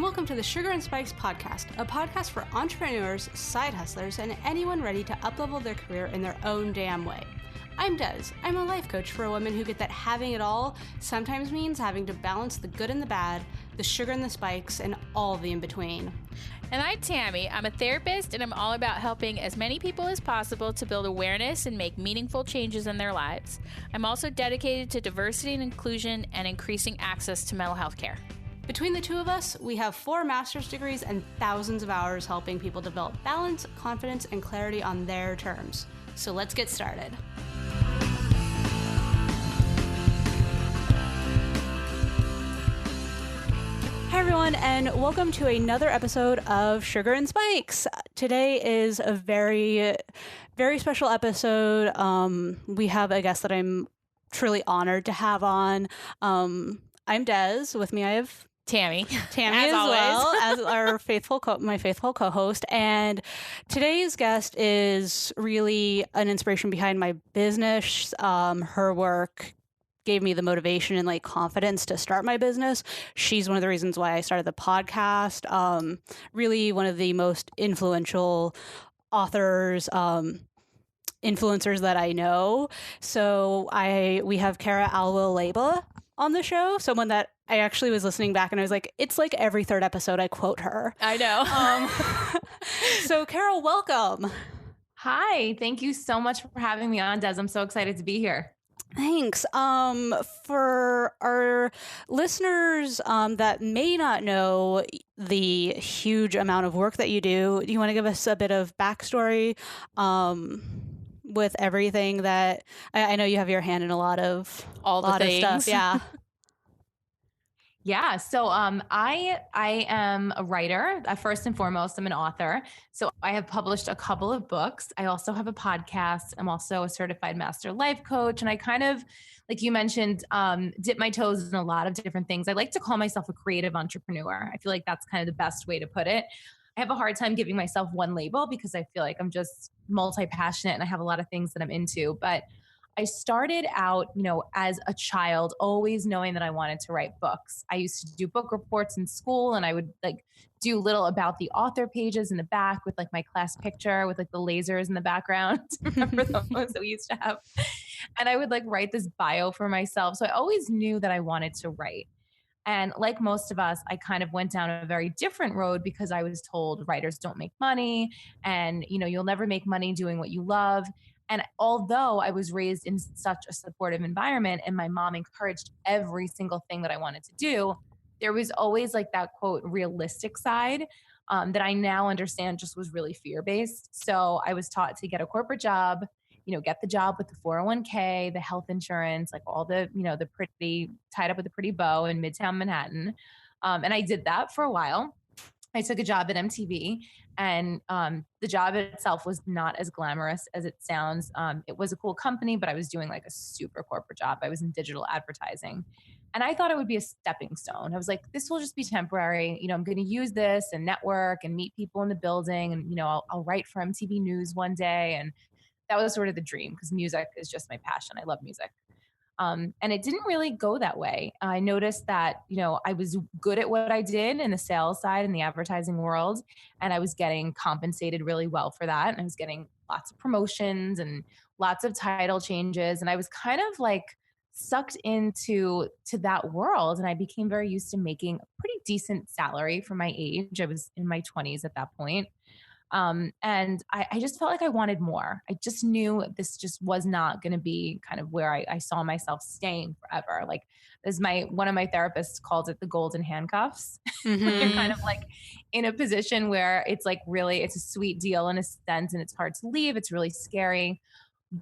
welcome to the Sugar and Spikes podcast, a podcast for entrepreneurs, side hustlers, and anyone ready to uplevel their career in their own damn way. I'm Des. I'm a life coach for a woman who get that having it all sometimes means having to balance the good and the bad, the sugar and the spikes, and all the in-between. And I'm Tammy. I'm a therapist, and I'm all about helping as many people as possible to build awareness and make meaningful changes in their lives. I'm also dedicated to diversity and inclusion and increasing access to mental health care. Between the two of us, we have 4 master's degrees and thousands of hours helping people develop balance, confidence, and clarity on their terms. So let's get started. Hi everyone, and welcome to another episode of Sugar and Spikes. Today is a very, very special episode. We have a guest that I'm truly honored to have on. I'm Des. With me I have Tammy as well as our my faithful co-host. And today's guest is really an inspiration behind my business. Her work gave me the motivation and confidence to start my business. She's one of the reasons why I started the podcast. Really one of the most influential authors, influencers that I know. So we have Cara Alwill Leyba on the show, someone that I actually was listening back and I was like, it's like every third episode I quote her. I know. So Cara, welcome. Hi, thank you so much for having me on, Des. I'm so excited to be here. Thanks. For our listeners that may not know the huge amount of work that you do you want to give us a bit of backstory with everything that I know you have your hand in a lot of stuff. Yeah. Yeah. So I am a writer. First and foremost, I'm an author. So I have published a couple of books. I also have a podcast. I'm also a certified master life coach. And I kind of, like you mentioned, dip my toes in a lot of different things. I like to call myself a creative entrepreneur. I feel like that's kind of the best way to put it. I have a hard time giving myself one label because I feel like I'm just multi-passionate and I have a lot of things that I'm into. But I started out, as a child, always knowing that I wanted to write books. I used to do book reports in school and I would do little about the author pages in the back with my class picture with the lasers in the background. Remember those that we used to have? And I would write this bio for myself. So I always knew that I wanted to write. And like most of us, I kind of went down a very different road because I was told writers don't make money and, you'll never make money doing what you love. And although I was raised in such a supportive environment and my mom encouraged every single thing that I wanted to do, there was always that quote realistic side that I now understand just was really fear-based. So I was taught to get a corporate job, get the job with the 401k, the health insurance, all the, the pretty tied up with a pretty bow in Midtown Manhattan. And I did that for a while. I took a job at MTV and the job itself was not as glamorous as it sounds. It was a cool company, but I was doing a super corporate job. I was in digital advertising and I thought it would be a stepping stone. I was like, this will just be temporary. I'm going to use this and network and meet people in the building and, I'll write for MTV News one day. And that was sort of the dream because music is just my passion. I love music. And it didn't really go that way. I noticed that, I was good at what I did in the sales side in the advertising world, and I was getting compensated really well for that. And I was getting lots of promotions and lots of title changes. And I was kind of sucked into that world. And I became very used to making a pretty decent salary for my age. I was in my 20s at that point. And I just felt like I wanted more. I just knew this just was not going to be kind of where I saw myself staying forever. As one of my therapists called it, the golden handcuffs. Mm-hmm. You're kind of in a position where it's really, it's a sweet deal in a sense and it's hard to leave. It's really scary,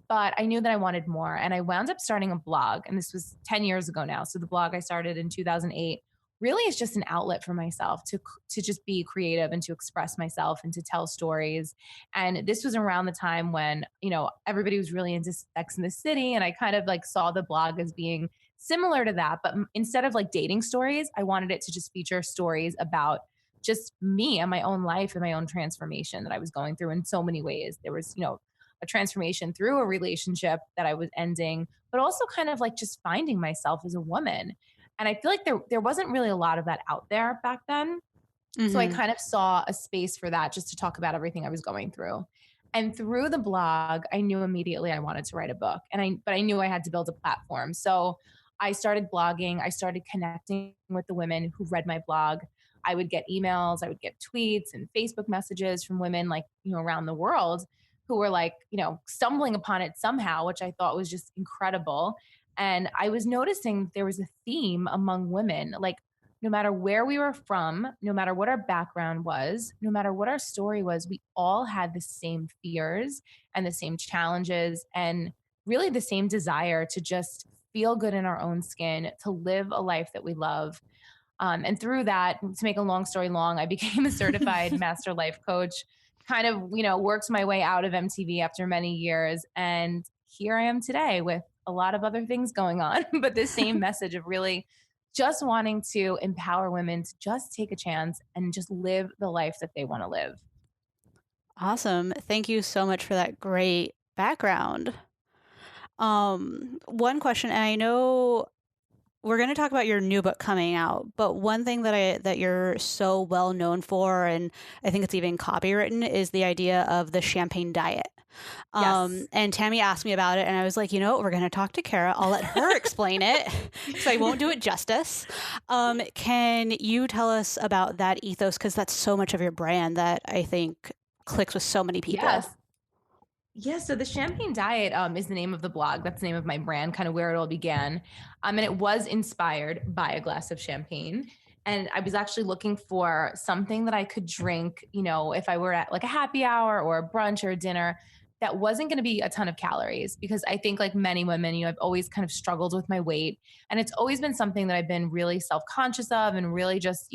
but I knew that I wanted more. And I wound up starting a blog, and this was 10 years ago now. So the blog I started in 2008 really is just an outlet for myself to just be creative and to express myself and to tell stories. And this was around the time when, everybody was really into Sex and the City. And I kind of saw the blog as being similar to that. But instead of dating stories, I wanted it to just feature stories about just me and my own life and my own transformation that I was going through in so many ways. There was, a transformation through a relationship that I was ending, but also kind of just finding myself as a woman. And I feel like there wasn't really a lot of that out there back then. So I kind of saw a space for that, just to talk about everything I was going through. And through the blog, I knew immediately I wanted to write a book. But I knew I had to build a platform. So I started blogging. I started connecting with the women who read my blog. I would get emails, I would get tweets and Facebook messages from women like, around the world who were like, stumbling upon it somehow, which I thought was just incredible. And I was noticing there was a theme among women, like no matter where we were from, no matter what our background was, no matter what our story was, we all had the same fears and the same challenges and really the same desire to just feel good in our own skin, to live a life that we love. And through that, to make a long story long, I became a certified master life coach, kind of, worked my way out of MTV after many years. And here I am today with a lot of other things going on, but the same message of really just wanting to empower women to just take a chance and just live the life that they want to live. Awesome. Thank you so much for that great background. One question, and I know we're going to talk about your new book coming out, but one thing that you're so well known for, and I think it's even copywritten, is the idea of the champagne diet. Yes. And Tammy asked me about it, and I was like, we're going to talk to Cara. I'll let her explain it because I won't do it justice. Can you tell us about that ethos? Because that's so much of your brand that I think clicks with so many people. Yes. Yeah, so the Champagne Diet is the name of the blog. That's the name of my brand, kind of where it all began. And it was inspired by a glass of champagne. And I was actually looking for something that I could drink, if I were at like a happy hour or a brunch or a dinner that wasn't going to be a ton of calories. Because I think like many women, I've always kind of struggled with my weight. And it's always been something that I've been really self-conscious of and really just,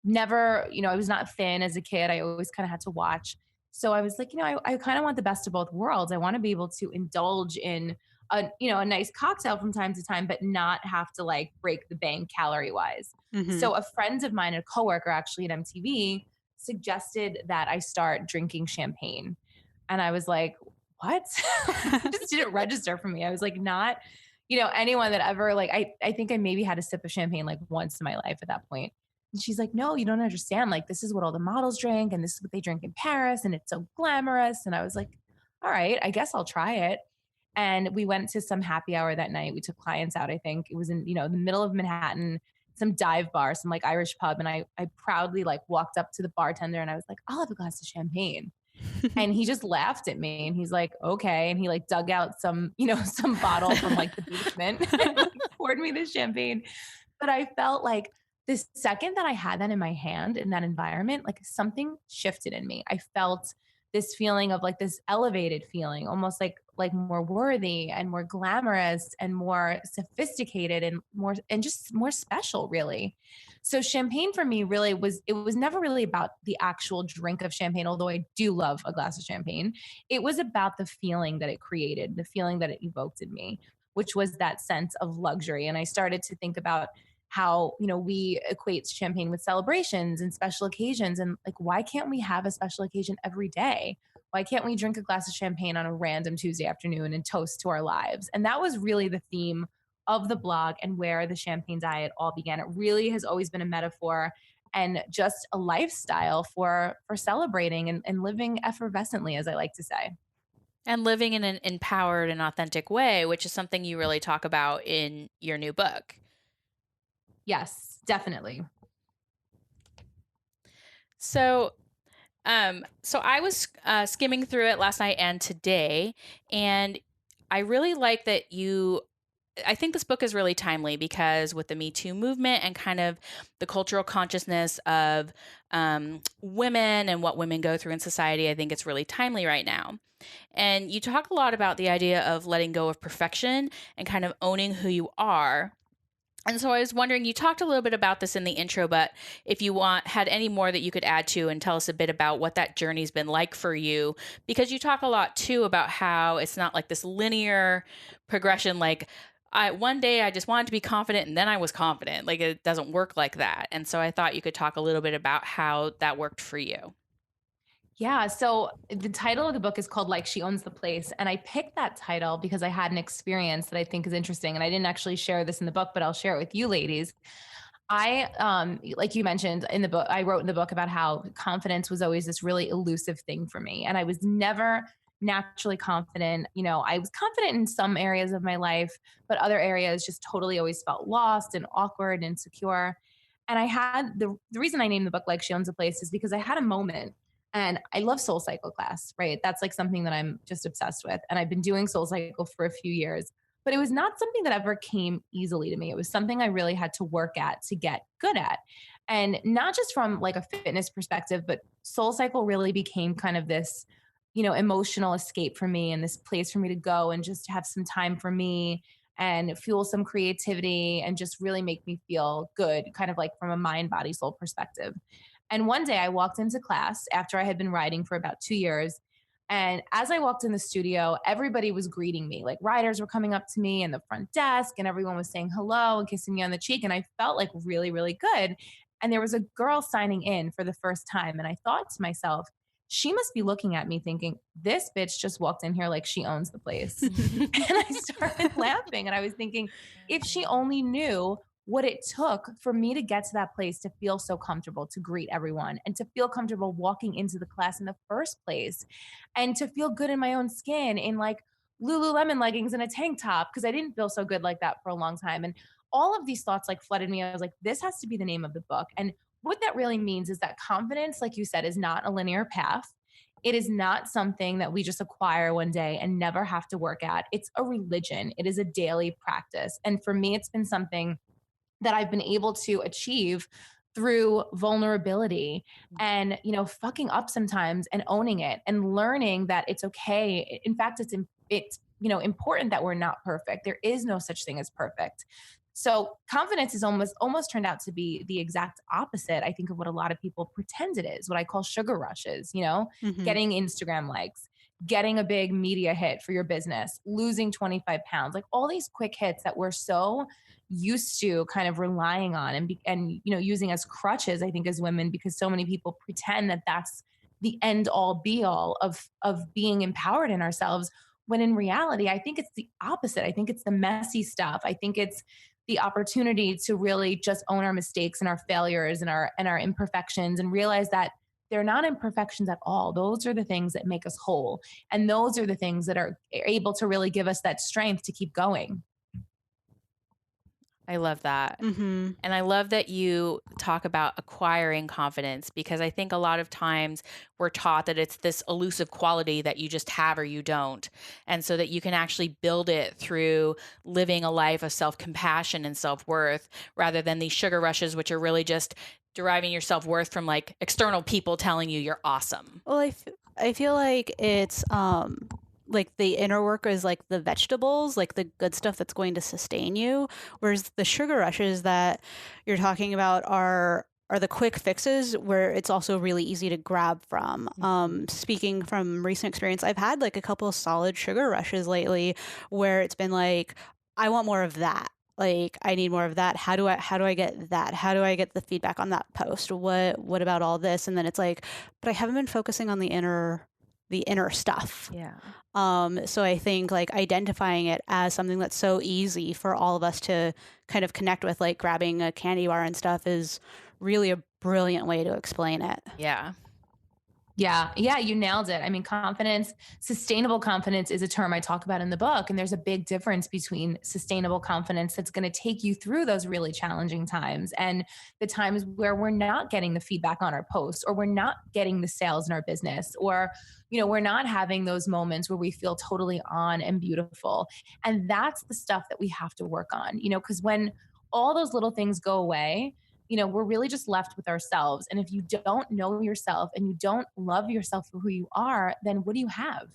never, I was not thin as a kid. I always kind of had to watch. So I was like, I kind of want the best of both worlds. I want to be able to indulge in a nice cocktail from time to time, but not have to like break the bank calorie wise. Mm-hmm. So a friend of mine, a coworker actually at MTV, suggested that I start drinking champagne. And I was like, what? It just didn't register for me. I was like, not, anyone that ever like, I think I maybe had a sip of champagne like once in my life at that point. And she's like, no, you don't understand. Like, this is what all the models drink and this is what they drink in Paris and it's so glamorous. And I was like, all right, I guess I'll try it. And we went to some happy hour that night. We took clients out, I think. It was in, the middle of Manhattan, some dive bar, some like Irish pub. And I proudly like walked up to the bartender and I was like, I'll have a glass of champagne. And he just laughed at me and he's like, okay. And he like dug out some, some bottle from like the basement and like, poured me this champagne. But I felt like, the second that I had that in my hand in that environment, like something shifted in me. I felt this feeling of like this elevated feeling, almost like more worthy and more glamorous and more sophisticated and just more special, really. So champagne for me really was never really about the actual drink of champagne, although I do love a glass of champagne. It was about the feeling that it created, the feeling that it evoked in me, which was that sense of luxury. And I started to think about how, we equate champagne with celebrations and special occasions. And like, why can't we have a special occasion every day? Why can't we drink a glass of champagne on a random Tuesday afternoon and toast to our lives? And that was really the theme of the blog and where the Champagne Diet all began. It really has always been a metaphor and just a lifestyle for celebrating and living effervescently, as I like to say. And living in an empowered and authentic way, which is something you really talk about in your new book. Yes, definitely. So I was skimming through it last night and today, and I really like that I think this book is really timely because with the Me Too movement and kind of the cultural consciousness of women and what women go through in society, I think it's really timely right now. And you talk a lot about the idea of letting go of perfection and kind of owning who you are. And so I was wondering, you talked a little bit about this in the intro, but if you had any more that you could add to and tell us a bit about what that journey's been like for you, because you talk a lot too about how it's not like this linear progression. Like one day I just wanted to be confident and then I was confident. Like it doesn't work like that. And so I thought you could talk a little bit about how that worked for you. Yeah. So the title of the book is called Like She Owns the Place. And I picked that title because I had an experience that I think is interesting. And I didn't actually share this in the book, but I'll share it with you ladies. Like you mentioned in the book, I wrote in the book about how confidence was always this really elusive thing for me. And I was never naturally confident. I was confident in some areas of my life, but other areas just totally always felt lost and awkward and insecure. And I had the reason I named the book Like She Owns a Place is because I had a moment, and I love Soul Cycle class, right? That's like something that I'm just obsessed with. And I've been doing Soul Cycle for a few years, but it was not something that ever came easily to me. It was something I really had to work at to get good at. And not just from like a fitness perspective, but Soul Cycle really became kind of this, emotional escape for me and this place for me to go and just have some time for me and fuel some creativity and just really make me feel good, kind of like from a mind, body, soul perspective. And one day I walked into class after I had been writing for about 2 years. And as I walked in the studio, everybody was greeting me. Like writers were coming up to me in the front desk and everyone was saying hello and kissing me on the cheek. And I felt like really, really good. And there was a girl signing in for the first time. And I thought to myself, she must be looking at me thinking, this bitch just walked in here like she owns the place. And I started laughing and I was thinking, if she only knew what it took for me to get to that place to feel so comfortable to greet everyone and to feel comfortable walking into the class in the first place and to feel good in my own skin in like Lululemon leggings and a tank top, because I didn't feel so good like that for a long time. And all of these thoughts like flooded me. I was like, this has to be the name of the book. And what that really means is that confidence, like you said, is not a linear path. It is not something that we just acquire one day and never have to work at. It's a religion. It is a daily practice. And for me, it's been something that I've been able to achieve through vulnerability and, fucking up sometimes and owning it and learning that it's okay. In fact, it's important that we're not perfect. There is no such thing as perfect. So confidence is almost turned out to be the exact opposite, I think, of what a lot of people pretend it is, what I call sugar rushes, getting Instagram likes, getting a big media hit for your business, losing 25 pounds, like all these quick hits that we're so used to kind of relying on and using as crutches, I think, as women, because so many people pretend that that's the end all be all of being empowered in ourselves. When in reality, I think it's the opposite. I think it's the messy stuff. I think it's the opportunity to really just own our mistakes and our failures and our imperfections and realize that they're not imperfections at all. Those are the things that make us whole. And those are the things that are able to really give us that strength to keep going. I love that. Mm-hmm. And I love that you talk about acquiring confidence, because I think a lot of times we're taught that it's this elusive quality that you just have or you don't. And so that you can actually build it through living a life of self-compassion and self-worth, rather than these sugar rushes, which are really just deriving your self-worth from like external people telling you you're awesome. Well, I feel like it's like the inner work is like the vegetables, like the good stuff that's going to sustain you. Whereas the sugar rushes that you're talking about are the quick fixes where it's also really easy to grab from. Speaking from recent experience, I've had like a couple of solid sugar rushes lately where it's been like, I want more of that. Like, I need more of that. How do I get that? How do I get the feedback on that post? What about all this? And then it's like, but I haven't been focusing on the inner stuff. Yeah. So I think like identifying it as something that's so easy for all of us to kind of connect with, like grabbing a candy bar and stuff, is really a brilliant way to explain it. Yeah. Yeah, you nailed it. I mean, confidence, sustainable confidence is a term I talk about in the book. And there's a big difference between sustainable confidence that's going to take you through those really challenging times and the times where we're not getting the feedback on our posts, or we're not getting the sales in our business, or, we're not having those moments where we feel totally on and beautiful. And that's the stuff that we have to work on, because when all those little things go away, we're really just left with ourselves. And if you don't know yourself and you don't love yourself for who you are, then what do you have?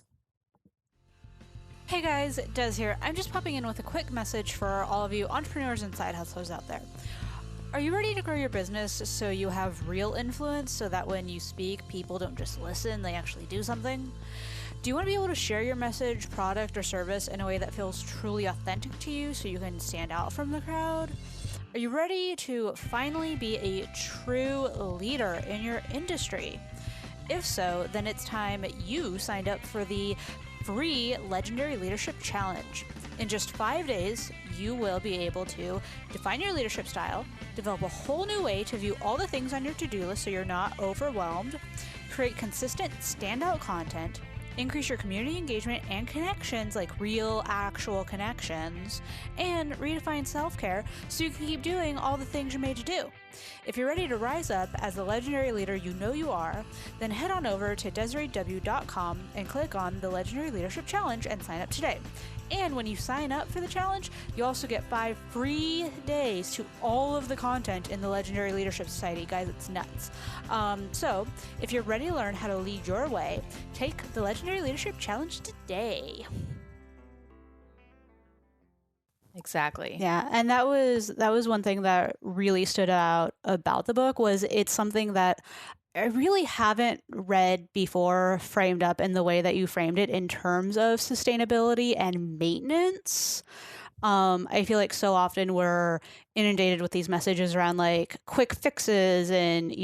Hey guys, Des here. I'm just popping in with a quick message for all of you entrepreneurs and side hustlers out there. Are you ready to grow your business so you have real influence, so that when you speak, people don't just listen, they actually do something? Do you want to be able to share your message, product, or service in a way that feels truly authentic to you so you can stand out from the crowd? Are you ready to finally be a true leader in your industry? If so, then it's time you signed up for the free Legendary Leadership Challenge. In just 5 days, you will be able to define your leadership style, develop a whole new way to view all the things on your to-do list so you're not overwhelmed, create consistent, standout content, increase your community engagement and connections, like real, actual connections, and redefine self-care so you can keep doing all the things you're made to do. If you're ready to rise up as the legendary leader you know you are, then head on over to DesireeW.com and click on the Legendary Leadership Challenge and sign up today. And when you sign up for the challenge, you also get 5 free days to all of the content in the Legendary Leadership Society. Guys, it's nuts. So, if you're ready to learn how to lead your way, take the Legendary Leadership Challenge today. Exactly. Yeah, and that was one thing that really stood out about the book. Was it's something that I really haven't read before framed up in the way that you framed it in terms of sustainability and maintenance. I feel like so often we're inundated with these messages around like quick fixes and,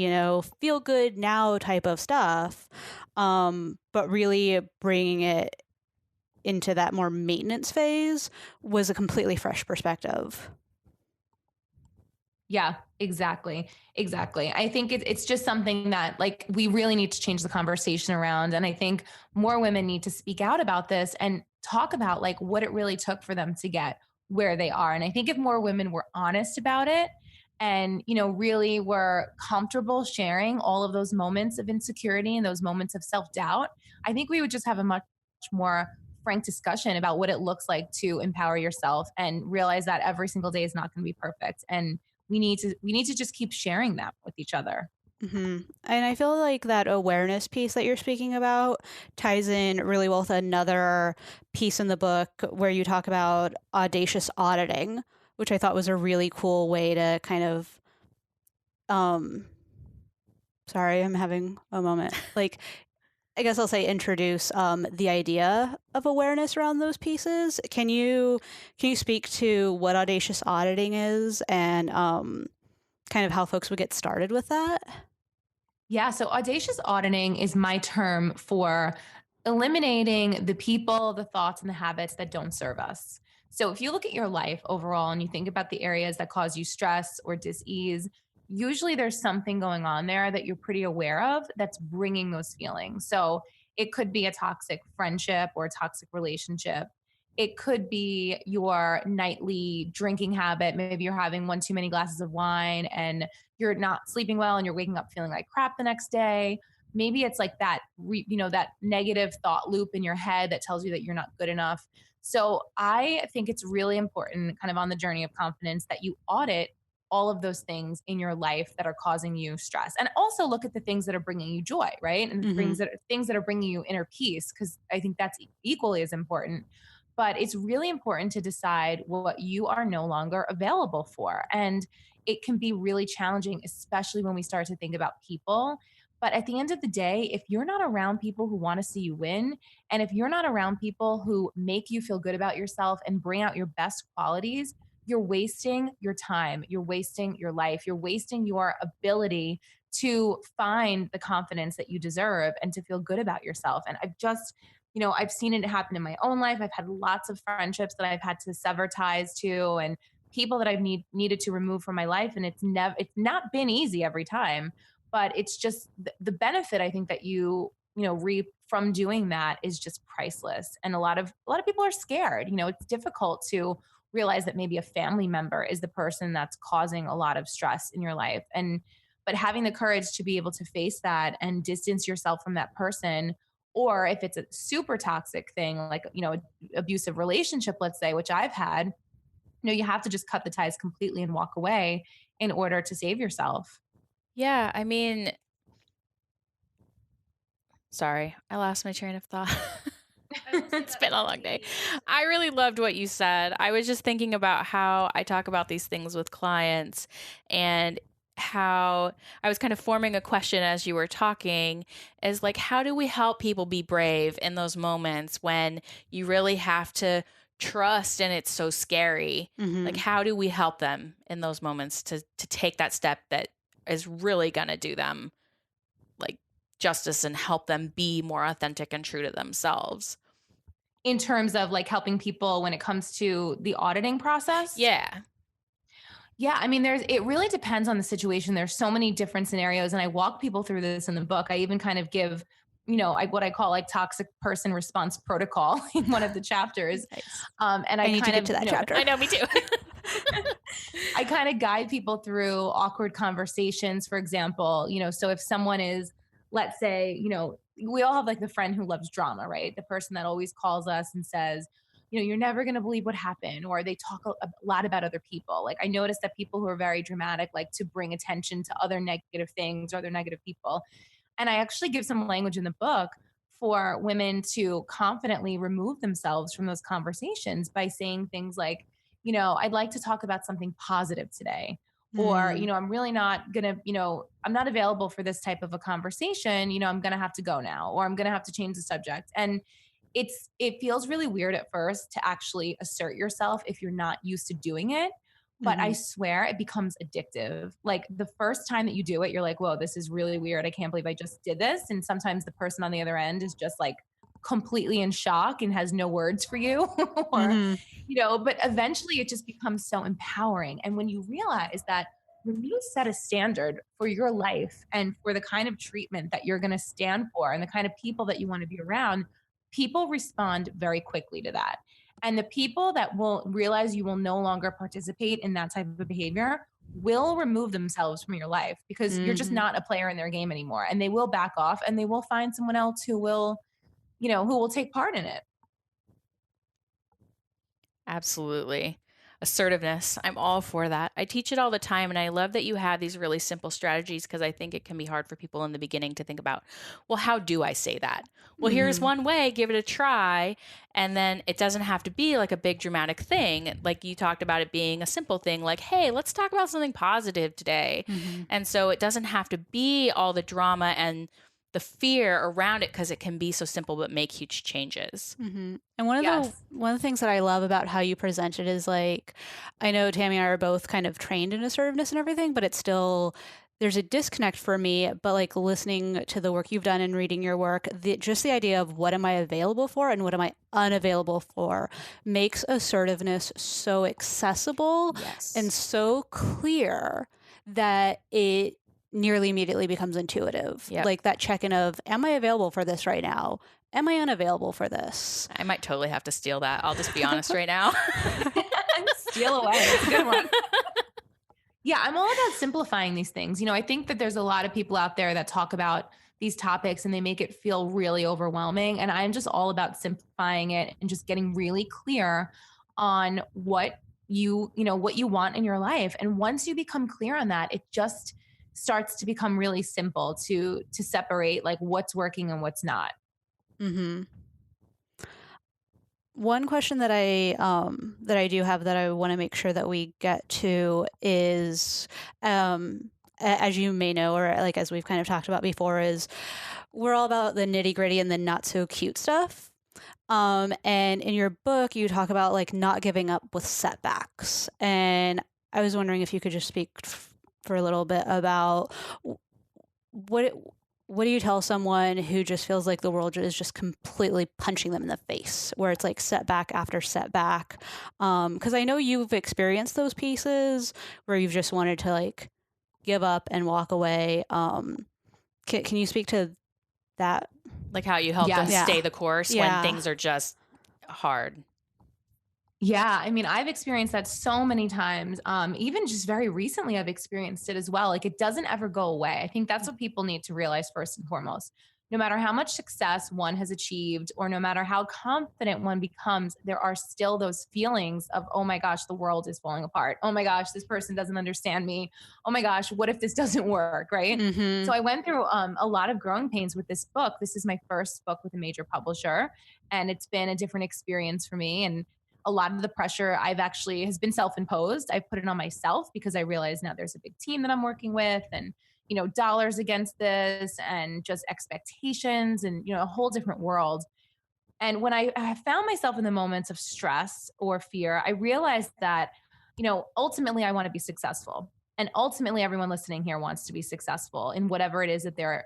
feel good now type of stuff. But really bringing it into that more maintenance phase was a completely fresh perspective. Yeah, exactly. I think it's just something that like we really need to change the conversation around. And I think more women need to speak out about this and talk about like what it really took for them to get where they are. And I think if more women were honest about it and, really were comfortable sharing all of those moments of insecurity and those moments of self-doubt, I think we would just have a much more frank discussion about what it looks like to empower yourself and realize that every single day is not going to be perfect. And we need to just keep sharing that with each other. Mm-hmm. And I feel like that awareness piece that you're speaking about ties in really well with another piece in the book where you talk about audacious auditing, which I thought was a really cool way to kind of, sorry, I'm having a moment. Like, I guess I'll say introduce the idea of awareness around those pieces. Can you speak to what audacious auditing is and kind of how folks would get started with that? Yeah, so audacious auditing is my term for eliminating the people, the thoughts, and the habits that don't serve us. So if you look at your life overall and you think about the areas that cause you stress or dis-ease, usually there's something going on there that you're pretty aware of that's bringing those feelings. So it could be a toxic friendship or a toxic relationship. It could be your nightly drinking habit. Maybe you're having one too many glasses of wine and you're not sleeping well and you're waking up feeling like crap the next day. Maybe it's like that, that negative thought loop in your head that tells you that you're not good enough. So I think it's really important kind of on the journey of confidence that you audit all of those things in your life that are causing you stress, and also look at the things that are bringing you joy, right? And things that are bringing you inner peace, because I think that's equally as important. But it's really important to decide what you are no longer available for. And it can be really challenging, especially when we start to think about people. But at the end of the day, if you're not around people who want to see you win, and if you're not around people who make you feel good about yourself and bring out your best qualities, you're wasting your time, you're wasting your life, you're wasting your ability to find the confidence that you deserve and to feel good about yourself. And I've seen it happen in my own life. I've had lots of friendships that I've had to sever ties to and people that I've needed to remove from my life. And it's not been easy every time, but it's just the benefit I think that you reap from doing that is just priceless. And a lot of people are scared. It's difficult to realize that maybe a family member is the person that's causing a lot of stress in your life. But having the courage to be able to face that and distance yourself from that person, or if it's a super toxic thing, like, abusive relationship, let's say, which I've had, you have to just cut the ties completely and walk away in order to save yourself. Yeah. I mean, sorry, I lost my train of thought. It's been a long day. I really loved what you said. I was just thinking about how I talk about these things with clients and how I was kind of forming a question as you were talking is like, how do we help people be brave in those moments when you really have to trust and it's so scary? Mm-hmm. Like, how do we help them in those moments to take that step that is really going to do them like justice and help them be more authentic and true to themselves? In terms of like helping people when it comes to the auditing process? Yeah. Yeah, I mean, it really depends on the situation. There's so many different scenarios, and I walk people through this in the book. I even kind of give, what I call like toxic person response protocol in one of the chapters. Nice. And I need to kind get of, to that chapter. I know, me too. I kind of guide people through awkward conversations, for example. So if someone is, let's say, we all have like the friend who loves drama, right? The person that always calls us and says, you're never going to believe what happened, or they talk a lot about other people. Like I noticed that people who are very dramatic like to bring attention to other negative things or other negative people. And I actually give some language in the book for women to confidently remove themselves from those conversations by saying things like, I'd like to talk about something positive today. Or, I'm really not going to, I'm not available for this type of a conversation. I'm going to have to go now, or I'm going to have to change the subject. And it feels really weird at first to actually assert yourself if you're not used to doing it. But I swear it becomes addictive. Like the first time that you do it, you're like, whoa, this is really weird. I can't believe I just did this. And sometimes the person on the other end is just like completely in shock and has no words for you. Or, but eventually it just becomes so empowering. And when you realize that when you set a standard for your life and for the kind of treatment that you're going to stand for and the kind of people that you want to be around, people respond very quickly to that. And the people that will realize you will no longer participate in that type of behavior will remove themselves from your life because you're just not a player in their game anymore. And they will back off and they will find someone else who will take part in it. Absolutely. Assertiveness. I'm all for that. I teach it all the time. And I love that you have these really simple strategies because I think it can be hard for people in the beginning to think about, well, how do I say that? Well, here's one way, give it a try. And then it doesn't have to be like a big dramatic thing. Like you talked about it being a simple thing like, hey, let's talk about something positive today. And so it doesn't have to be all the drama and the fear around it because it can be so simple but make huge changes. And one of the things that I love about how you present it is like, I know Tammy and I are both kind of trained in assertiveness and everything, but it's still, there's a disconnect for me. But like listening to the work you've done and reading your work, just the idea of what am I available for and what am I unavailable for makes assertiveness so accessible and so clear that it nearly immediately becomes intuitive. Like that check-in of, am I available for this right now? Am I unavailable for this? I might totally have to steal that. I'll just be honest right now. Steal away. It's a good one. Yeah, I'm all about simplifying these things. I think that there's a lot of people out there that talk about these topics and they make it feel really overwhelming. And I'm just all about simplifying it and just getting really clear on what you want in your life. And once you become clear on that, it just starts to become really simple to separate like what's working and what's not. One question that I do have that I want to make sure that we get to is, as you may know, or like as we've kind of talked about before, is we're all about the nitty gritty and the not so cute stuff. And in your book, you talk about like not giving up with setbacks. And I was wondering if you could just speak for a little bit about what do you tell someone who just feels like the world is just completely punching them in the face, where it's like setback after setback? Because I know you've experienced those pieces where you've just wanted to like give up and walk away. Can you speak to that? Like how you help them stay the course when things are just hard. Yeah, I mean, I've experienced that so many times. Even just very recently, I've experienced it as well. Like it doesn't ever go away. I think that's what people need to realize first and foremost. No matter how much success one has achieved, or no matter how confident one becomes, there are still those feelings of, oh my gosh, the world is falling apart. Oh my gosh, this person doesn't understand me. Oh my gosh, what if this doesn't work, right? So I went through a lot of growing pains with this book. This is my first book with a major publisher, and it's been a different experience for me. And a lot of the pressure has been self-imposed. I put it on myself because I realize now there's a big team that I'm working with, and, dollars against this, and just expectations, and, a whole different world. And when I found myself in the moments of stress or fear, I realized that, ultimately I want to be successful. And ultimately, everyone listening here wants to be successful in whatever it is that they're,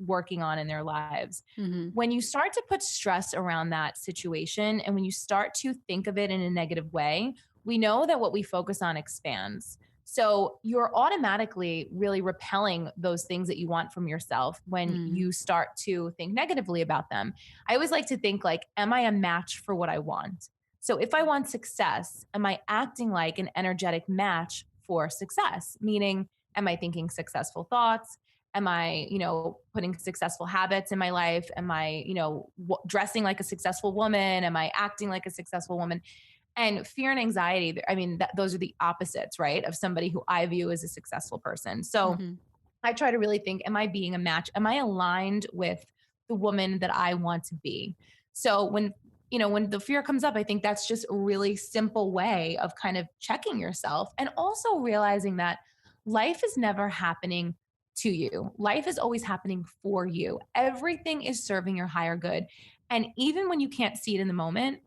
working on in their lives. Mm-hmm. When you start to put stress around that situation and when you start to think of it in a negative way, we know that what we focus on expands. So you're automatically really repelling those things that you want from yourself when you start to think negatively about them. I always like to think like, am I a match for what I want? So if I want success, am I acting like an energetic match for success? Meaning, am I thinking successful thoughts? Am I, putting successful habits in my life? Am I, dressing like a successful woman? Am I acting like a successful woman? And fear and anxiety, I mean, those are the opposites, right? Of somebody who I view as a successful person. So I try to really think, am I being a match? Am I aligned with the woman that I want to be? So when the fear comes up, I think that's just a really simple way of kind of checking yourself and also realizing that life is never happening to you. Life is always happening for you. Everything is serving your higher good. And even when you can't see it in the moment,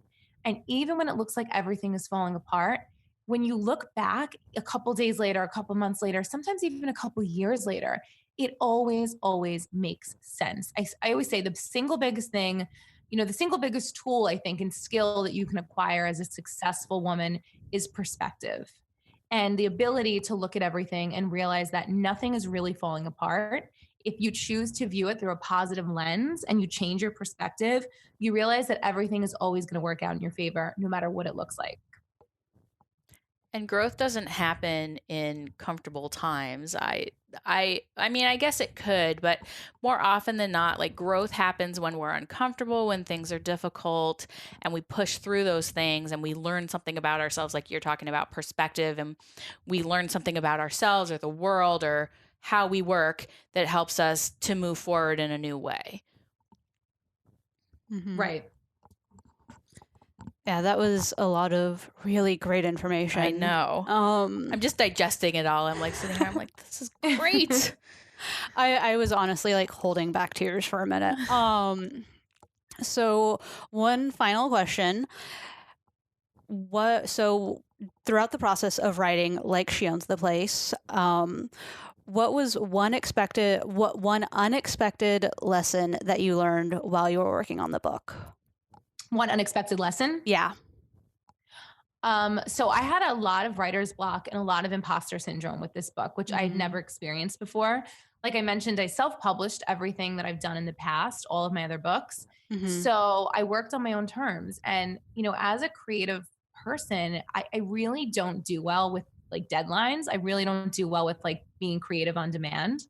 and even when it looks like everything is falling apart, when you look back a couple days later, a couple months later, sometimes even a couple years later, it always, always makes sense. I always say the single biggest thing, the single biggest tool, I think, and skill that you can acquire as a successful woman is perspective and the ability to look at everything and realize that nothing is really falling apart. If you choose to view it through a positive lens and you change your perspective, you realize that everything is always going to work out in your favor, no matter what it looks like. And growth doesn't happen in comfortable times. I mean, I guess it could, but more often than not, like growth happens when we're uncomfortable, when things are difficult, and we push through those things and we learn something about ourselves, like you're talking about perspective, and we learn something about ourselves or the world or how we work that helps us to move forward in a new way. Right. Yeah, that was a lot of really great information. I know. I'm just digesting it all. I'm like sitting here, I'm like, this is great. I was honestly like holding back tears for a minute. So one final question. So throughout the process of writing Like She Owns the Place, what was one unexpected lesson that you learned while you were working on the book? One unexpected lesson? Yeah. So I had a lot of writer's block and a lot of imposter syndrome with this book, which I had never experienced before. Like I mentioned, I self-published everything that I've done in the past, all of my other books. So I worked on my own terms. And, as a creative person, I really don't do well with like deadlines. I really don't do well with like being creative on demand.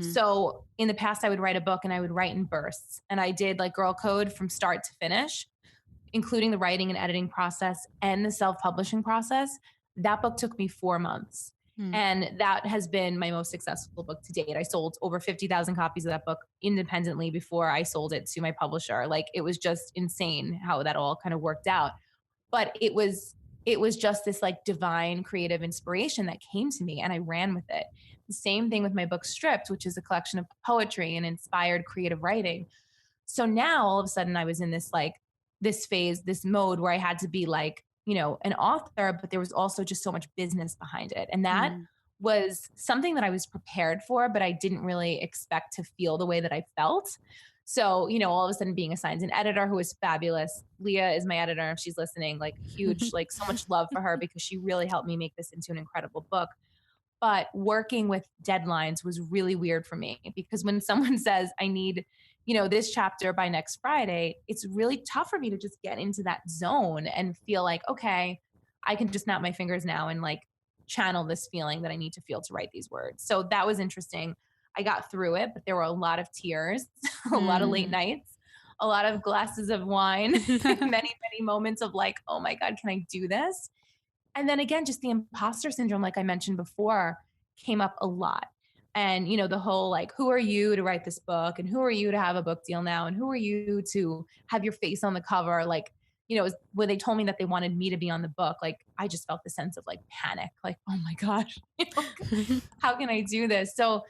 So in the past, I would write a book and I would write in bursts. And I did like Girl Code from start to finish, including the writing and editing process and the self-publishing process. That book took me 4 months. And that has been my most successful book to date. I sold over 50,000 copies of that book independently before I sold it to my publisher. Like it was just insane how that all kind of worked out. But it was just this like divine creative inspiration that came to me and I ran with it. The same thing with my book Stripped, which is a collection of poetry and inspired creative writing. So now all of a sudden I was in this phase, this mode where I had to be like, an author, but there was also just so much business behind it. And that was something that I was prepared for, but I didn't really expect to feel the way that I felt. So, all of a sudden being assigned an editor who is fabulous. Leah is my editor. If she's listening, like huge, like so much love for her because she really helped me make this into an incredible book. But working with deadlines was really weird for me because when someone says I need, this chapter by next Friday, it's really tough for me to just get into that zone and feel like, okay, I can just snap my fingers now and like channel this feeling that I need to feel to write these words. So that was interesting. I got through it, but there were a lot of tears, a lot of late nights, a lot of glasses of wine, many, many moments of like, oh my God, can I do this? And then again, just the imposter syndrome, like I mentioned before, came up a lot. And, the whole like, who are you to write this book? And who are you to have a book deal now? And who are you to have your face on the cover? Like, when they told me that they wanted me to be on the book, like, I just felt the sense of like panic, like, oh my gosh, how can I do this? So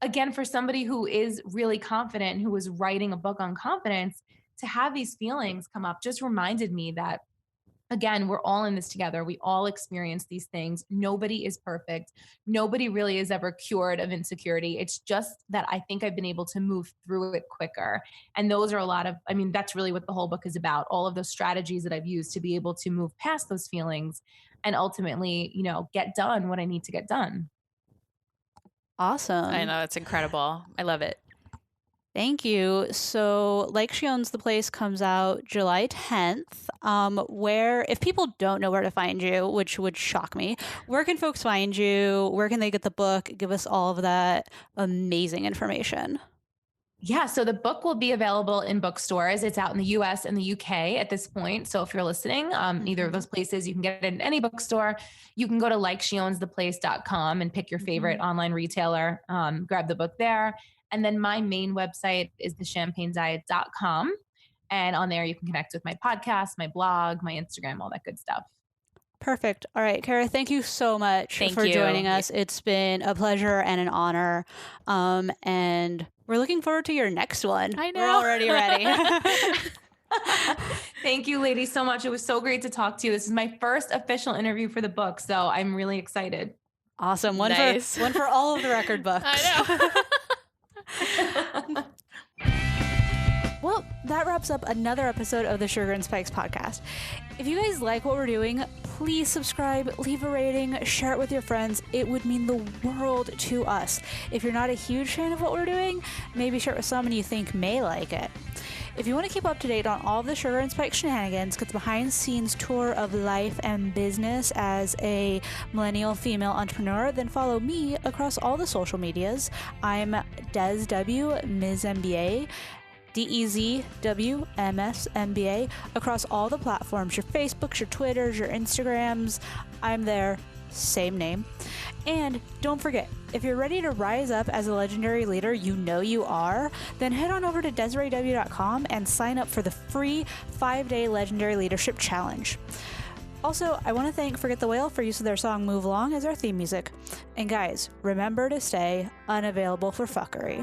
again, for somebody who is really confident and who was writing a book on confidence, to have these feelings come up just reminded me that again, we're all in this together. We all experience these things. Nobody is perfect. Nobody really is ever cured of insecurity. It's just that I think I've been able to move through it quicker. And those are a lot of, I mean, that's really what the whole book is about. All of those strategies that I've used to be able to move past those feelings and ultimately, you know, get done what I need to get done. Awesome. I know, it's incredible. I love it. Thank you. So, Like She Owns the Place comes out July 10th. Where, if people don't know where to find you, which would shock me, where can folks find you? Where can they get the book? Give us all of that amazing information. Yeah, so the book will be available in bookstores. It's out in the US and the UK at this point. So if you're listening, either of those places, you can get it in any bookstore. You can go to likesheownstheplace.com and pick your favorite online retailer, grab the book there. And then my main website is thechampagnediet.com. And on there, you can connect with my podcast, my blog, my Instagram, all that good stuff. Perfect. All right, Cara, thank you so much for joining us. It's been a pleasure and an honor. And we're looking forward to your next one. I know. We're already ready. Thank you, ladies, so much. It was so great to talk to you. This is my first official interview for the book, so I'm really excited. Awesome. One for all of the record books. I know. Well, that wraps up another episode of the Sugar and Spikes podcast. If you guys like what we're doing, please subscribe, leave a rating, share it with your friends. It would mean the world to us. If you're not a huge fan of what we're doing, maybe share it with someone you think may like it. If you want to keep up to date on all of the Sugar and Spikes shenanigans, get the behind-the-scenes tour of life and business as a millennial female entrepreneur, then follow me across all the social medias. I'm Des W, Ms. MBA, DEZWMSMBA, across all the platforms, your Facebooks, your Twitters, your Instagrams. I'm there, same name. And don't forget, if you're ready to rise up as a legendary leader, you know you are, then head on over to DesireeW.com and sign up for the free 5-day Legendary Leadership Challenge. Also, I want to thank Forget the Whale for use of their song Move Along as our theme music. And guys, remember to stay unavailable for fuckery.